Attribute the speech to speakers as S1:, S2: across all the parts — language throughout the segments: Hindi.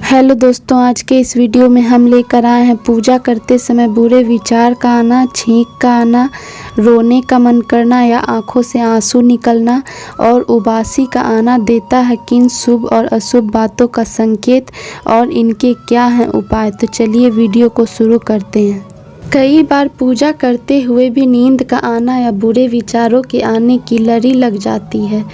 S1: हेलो दोस्तों, आज के इस वीडियो में हम लेकर आए हैं पूजा करते समय बुरे विचार का आना, छींक का आना, रोने का मन करना या आंखों से आंसू निकलना और उबासी का आना देता है किन शुभ और अशुभ बातों का संकेत और इनके क्या हैं उपाय। तो चलिए वीडियो को शुरू करते हैं। कई बार पूजा करते हुए भी नींद का आना या बुरे विचारों के आने की लड़ी लग जाती है।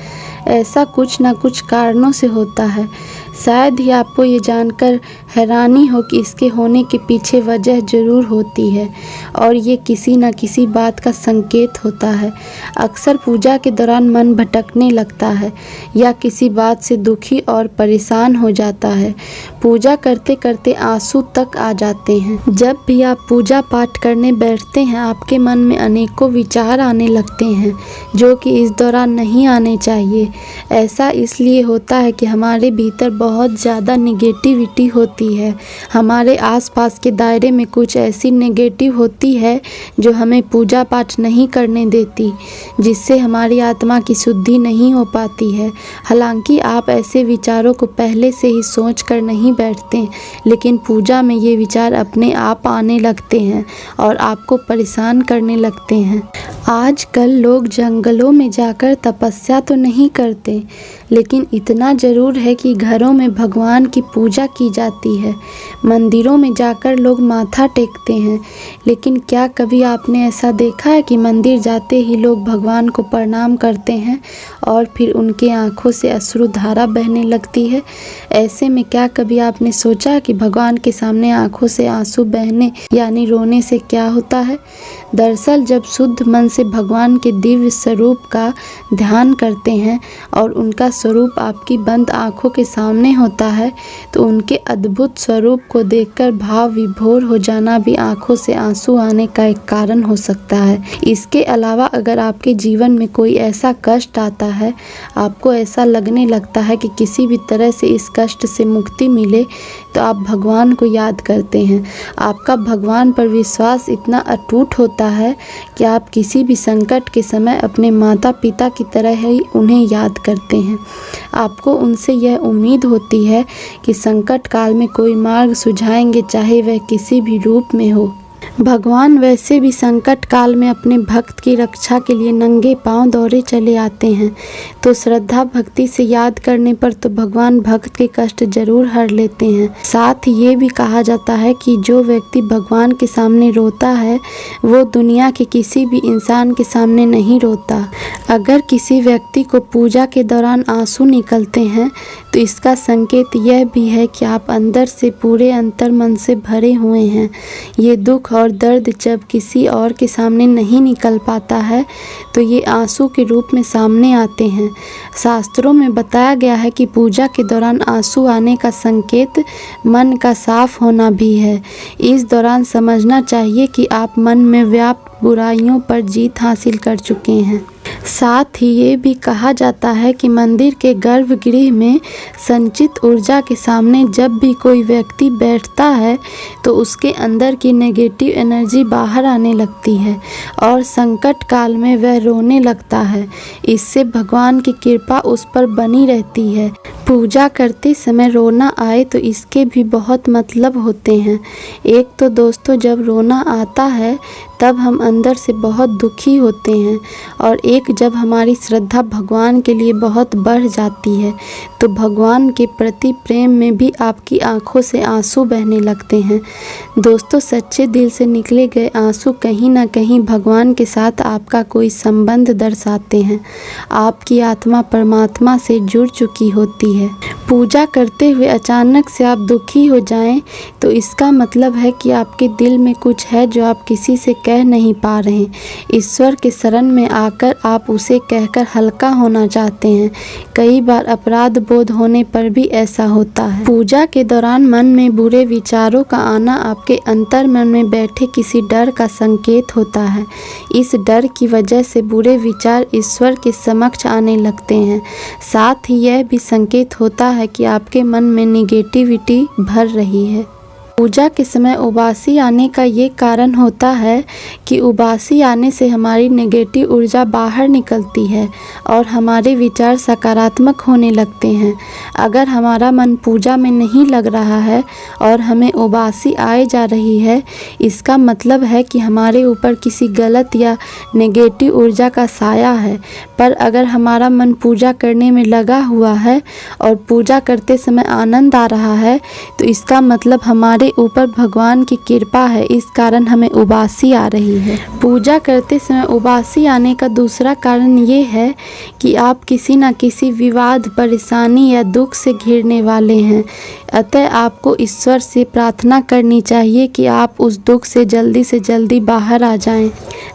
S1: ऐसा कुछ न कुछ कारणों से होता है। शायद ही आपको ये जानकर हैरानी हो कि इसके होने के पीछे वजह ज़रूर होती है और ये किसी न किसी बात का संकेत होता है। अक्सर पूजा के दौरान मन भटकने लगता है या किसी बात से दुखी और परेशान हो जाता है। पूजा करते करते आंसू तक आ जाते हैं। जब भी आप पूजा पाठ करने बैठते हैं, आपके मन में अनेकों विचार आने लगते हैं जो कि इस दौरान नहीं आने चाहिए। ऐसा इसलिए होता है कि हमारे भीतर बहुत ज़्यादा नेगेटिविटी होती है। हमारे आसपास के दायरे में कुछ ऐसी नेगेटिव होती है जो हमें पूजा पाठ नहीं करने देती, जिससे हमारी आत्मा की शुद्धि नहीं हो पाती है। हालांकि आप ऐसे विचारों को पहले से ही सोच कर नहीं बैठते, लेकिन पूजा में ये विचार अपने आप आने लगते हैं और आपको परेशान करने लगते हैं। आजकल लोग जंगलों में जाकर तपस्या तो नहीं करते, लेकिन इतना ज़रूर है कि घरों में भगवान की पूजा की जाती है। मंदिरों में जाकर लोग माथा टेकते हैं, लेकिन क्या कभी आपने ऐसा देखा है कि मंदिर जाते ही लोग भगवान को प्रणाम करते हैं और फिर उनके आंखों से अश्रुधारा बहने लगती है? ऐसे में क्या कभी आपने सोचा कि भगवान के सामने आंखों से आंसू बहने यानी रोने से क्या होता है? दरअसल जब शुद्ध मन से भगवान के दिव्य स्वरूप का ध्यान करते हैं और उनका स्वरूप आपकी बंद आंखों के सामने होता है, तो उनके अद्भुत स्वरूप को देखकर भाव विभोर हो जाना भी आंखों से आंसू आने का एक कारण हो सकता है। इसके अलावा अगर आपके जीवन में कोई ऐसा कष्ट आता है, आपको ऐसा लगने लगता है कि किसी भी तरह से इस कष्ट से मुक्ति मिले, तो आप भगवान को याद करते हैं। आपका भगवान पर विश्वास इतना अटूट होता है कि आप किसी भी संकट के समय अपने माता पिता की तरह ही उन्हें याद करते हैं। आपको उनसे यह उम्मीद होती है कि संकट काल में कोई मार्ग सुझाएंगे, चाहे वह किसी भी रूप में हो। भगवान वैसे भी संकट काल में अपने भक्त की रक्षा के लिए नंगे पांव दौड़े चले आते हैं, तो श्रद्धा भक्ति से याद करने पर तो भगवान भक्त के कष्ट जरूर हर लेते हैं। साथ ही ये भी कहा जाता है कि जो व्यक्ति भगवान के सामने रोता है, वो दुनिया के किसी भी इंसान के सामने नहीं रोता। अगर किसी व्यक्ति को पूजा के दौरान आंसू निकलते हैं, तो इसका संकेत यह भी है कि आप अंदर से पूरे अंतर मन से भरे हुए हैं। ये दुख और दर्द जब किसी और के सामने नहीं निकल पाता है, तो ये आंसू के रूप में सामने आते हैं। शास्त्रों में बताया गया है कि पूजा के दौरान आंसू आने का संकेत मन का साफ होना भी है। इस दौरान समझना चाहिए कि आप मन में व्याप्त बुराइयों पर जीत हासिल कर चुके हैं। साथ ही ये भी कहा जाता है कि मंदिर के गर्भगृह में संचित ऊर्जा के सामने जब भी कोई व्यक्ति बैठता है, तो उसके अंदर की नेगेटिव एनर्जी बाहर आने लगती है और संकट काल में वह रोने लगता है। इससे भगवान की कृपा उस पर बनी रहती है। पूजा करते समय रोना आए तो इसके भी बहुत मतलब होते हैं। एक तो दोस्तों, जब रोना आता है तब हम अंदर से बहुत दुखी होते हैं, और एक जब हमारी श्रद्धा भगवान के लिए बहुत बढ़ जाती है, तो भगवान के प्रति प्रेम में भी आपकी आंखों से आंसू बहने लगते हैं। दोस्तों, सच्चे दिल से निकले गए आंसू कहीं ना कहीं भगवान के साथ आपका कोई संबंध दर्शाते हैं। आपकी आत्मा परमात्मा से जुड़ चुकी होती है। पूजा करते हुए अचानक से आप दुखी हो जाएं, तो इसका मतलब है कि आपके दिल में कुछ है जो आप किसी से कह नहीं पा रहे। ईश्वर के शरण में आकर आप उसे कहकर हल्का होना चाहते हैं। कई बार अपराध बोध होने पर भी ऐसा होता है। पूजा के दौरान मन में बुरे विचारों का आना आपके अंतर मन में बैठे किसी डर का संकेत होता है। इस डर की वजह से बुरे विचार ईश्वर के समक्ष आने लगते हैं। साथ ही यह भी संकेत होता है कि आपके मन में निगेटिविटी भर रही है। पूजा के समय उबासी आने का ये कारण होता है कि उबासी आने से हमारी नेगेटिव ऊर्जा बाहर निकलती है और हमारे विचार सकारात्मक होने लगते हैं। अगर हमारा मन पूजा में नहीं लग रहा है और हमें उबासी आए जा रही है, इसका मतलब है कि हमारे ऊपर किसी गलत या नेगेटिव ऊर्जा का साया है। पर अगर हमारा मन पूजा करने में लगा हुआ है और पूजा करते समय आनंद आ रहा है, तो इसका मतलब हमारे ऊपर भगवान की कृपा है, इस कारण हमें उबासी आ रही है। पूजा करते समय उबासी आने का दूसरा कारण ये है कि आप किसी न किसी विवाद, परेशानी या दुख से घिरने वाले हैं। अतः आपको ईश्वर से प्रार्थना करनी चाहिए कि आप उस दुख से जल्दी बाहर आ जाएं।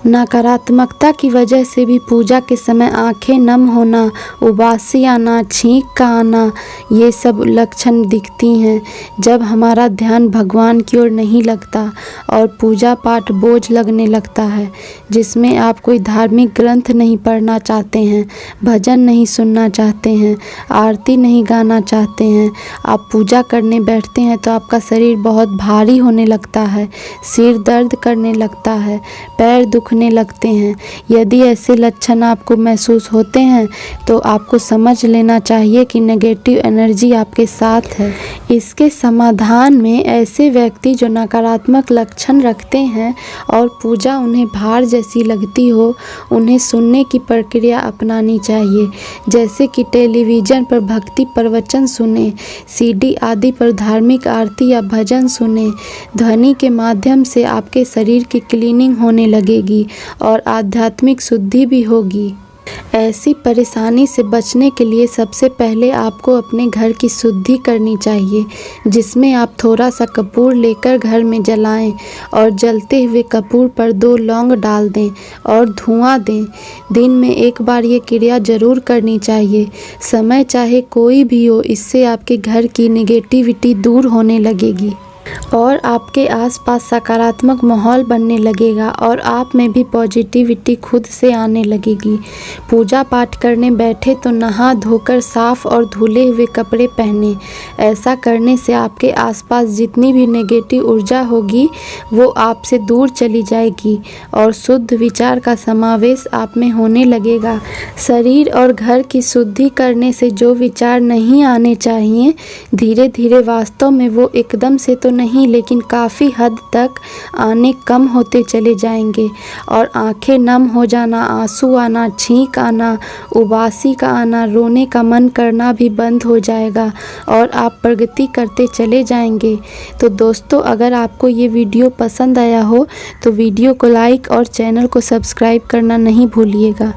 S1: नकारात्मकता की वजह से भी पूजा के समय आंखें नम होना, उबासी आना, छींक का आना, ये सब लक्षण दिखती हैं जब हमारा ध्यान भगवान की ओर नहीं लगता और पूजा पाठ बोझ लगने लगता है, जिसमें आप कोई धार्मिक ग्रंथ नहीं पढ़ना चाहते हैं, भजन नहीं सुनना चाहते हैं, आरती नहीं गाना चाहते हैं। आप पूजा करने बैठते हैं तो आपका शरीर बहुत भारी होने लगता है, सिर दर्द करने लगता है, पैर दुखने लगते हैं। यदि ऐसे लक्षण आपको महसूस होते हैं तो आपको समझ लेना चाहिए कि नेगेटिव एनर्जी आपके साथ है। इसके समाधान में ऐसे व्यक्ति जो नकारात्मक लक्षण रखते हैं और पूजा उन्हें भार जैसी लगती हो, उन्हें सुनने की प्रक्रिया अपनानी चाहिए। जैसे कि टेलीविज़न पर भक्ति प्रवचन सुने, सीडी आदि पर धार्मिक आरती या भजन सुने। ध्वनि के माध्यम से आपके शरीर की क्लीनिंग होने लगेगी और आध्यात्मिक शुद्धि भी होगी। ऐसी परेशानी से बचने के लिए सबसे पहले आपको अपने घर की शुद्धि करनी चाहिए, जिसमें आप थोड़ा सा कपूर लेकर घर में जलाएं और जलते हुए कपूर पर 2 लौंग डाल दें और धुआं दें। दिन में 1 बार ये क्रिया जरूर करनी चाहिए, समय चाहे कोई भी हो। इससे आपके घर की नेगेटिविटी दूर होने लगेगी और आपके आसपास सकारात्मक माहौल बनने लगेगा और आप में भी पॉजिटिविटी खुद से आने लगेगी। पूजा पाठ करने बैठे तो नहा धोकर साफ और धुले हुए कपड़े पहने। ऐसा करने से आपके आसपास जितनी भी नेगेटिव ऊर्जा होगी वो आपसे दूर चली जाएगी और शुद्ध विचार का समावेश आप में होने लगेगा। शरीर और घर की शुद्धि करने से जो विचार नहीं आने चाहिए, धीरे धीरे वास्तव में वो एकदम से तो नहीं, लेकिन काफ़ी हद तक आने कम होते चले जाएंगे और आंखें नम हो जाना, आंसू आना, छींक आना, उबासी का आना, रोने का मन करना भी बंद हो जाएगा और आप प्रगति करते चले जाएंगे। तो दोस्तों, अगर आपको ये वीडियो पसंद आया हो तो वीडियो को लाइक और चैनल को सब्सक्राइब करना नहीं भूलिएगा।